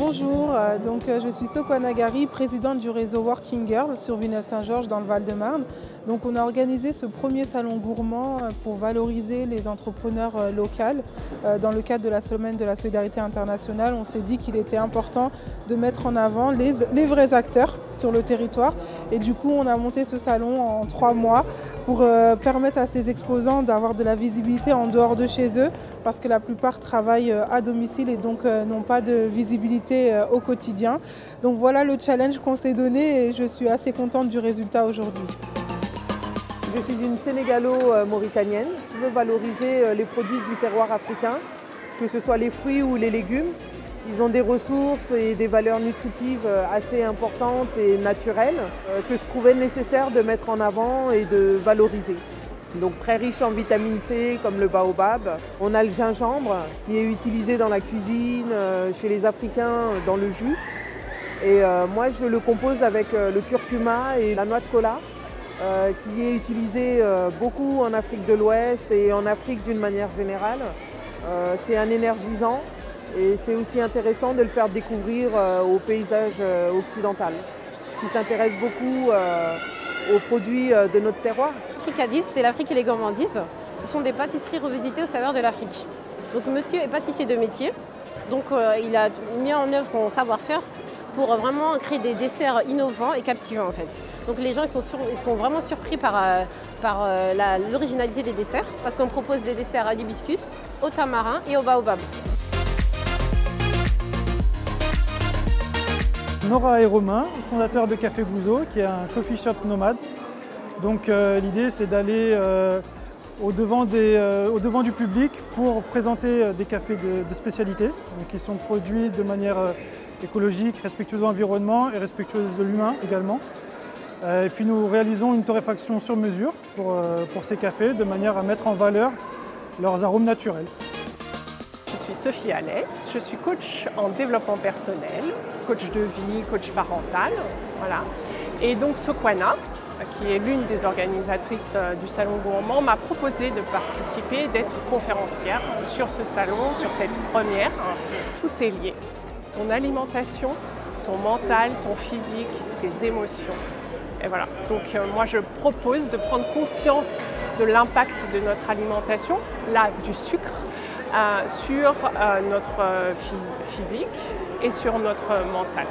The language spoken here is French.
Bonjour, je suis Soko Nagari, présidente du réseau Working Girl sur Villeneuve-Saint-Georges dans le Val-de-Marne. Donc on a organisé ce premier salon gourmand pour valoriser les entrepreneurs locaux. Dans le cadre de la semaine de la solidarité internationale, on s'est dit qu'il était important de mettre en avant les vrais acteurs sur le territoire. Et du coup, on a monté ce salon en 3 mois pour permettre à ces exposants d'avoir de la visibilité en dehors de chez eux, parce que la plupart travaillent à domicile et donc n'ont pas de visibilité au quotidien. Donc voilà le challenge qu'on s'est donné et je suis assez contente du résultat aujourd'hui. Je suis une sénégalo-mauritanienne. Je veux valoriser les produits du terroir africain, que ce soit les fruits ou les légumes. Ils ont des ressources et des valeurs nutritives assez importantes et naturelles que je trouvais nécessaire de mettre en avant et de valoriser. Donc très riche en vitamine C comme le baobab. On a le gingembre qui est utilisé dans la cuisine, chez les Africains dans le jus. Et moi je le compose avec le curcuma et la noix de cola qui est utilisé beaucoup en Afrique de l'Ouest et en Afrique d'une manière générale. C'est un énergisant et c'est aussi intéressant de le faire découvrir au paysage occidental qui s'intéresse beaucoup aux produits de notre terroir. Africadis, c'est l'Afrique et les gourmandises. Ce sont des pâtisseries revisitées aux saveurs de l'Afrique. Donc monsieur est pâtissier de métier, donc il a mis en œuvre son savoir-faire pour vraiment créer des desserts innovants et captivants en fait. Donc les gens ils sont vraiment surpris par l'originalité des desserts, parce qu'on propose des desserts à l'hibiscus, au tamarin et au baobab. Nora et Romain, fondateurs de Café Gouzo, qui est un coffee shop nomade. Donc l'idée c'est d'aller au devant du public pour présenter des cafés de spécialité, qui sont produits de manière écologique, respectueuse de l'environnement et respectueuse de l'humain également. Et puis nous réalisons une torréfaction sur mesure pour ces cafés, de manière à mettre en valeur leurs arômes naturels. Je suis Sophie Alex, je suis coach en développement personnel, coach de vie, coach parental. Voilà. Et donc Sokwana, qui est l'une des organisatrices du Salon Gourmand, m'a proposé de participer, d'être conférencière sur ce salon, sur cette première. Tout est lié. Ton alimentation, ton mental, ton physique, tes émotions. Et voilà. Donc moi je propose de prendre conscience de l'impact de notre alimentation, là du sucre, sur notre physique et sur notre mental.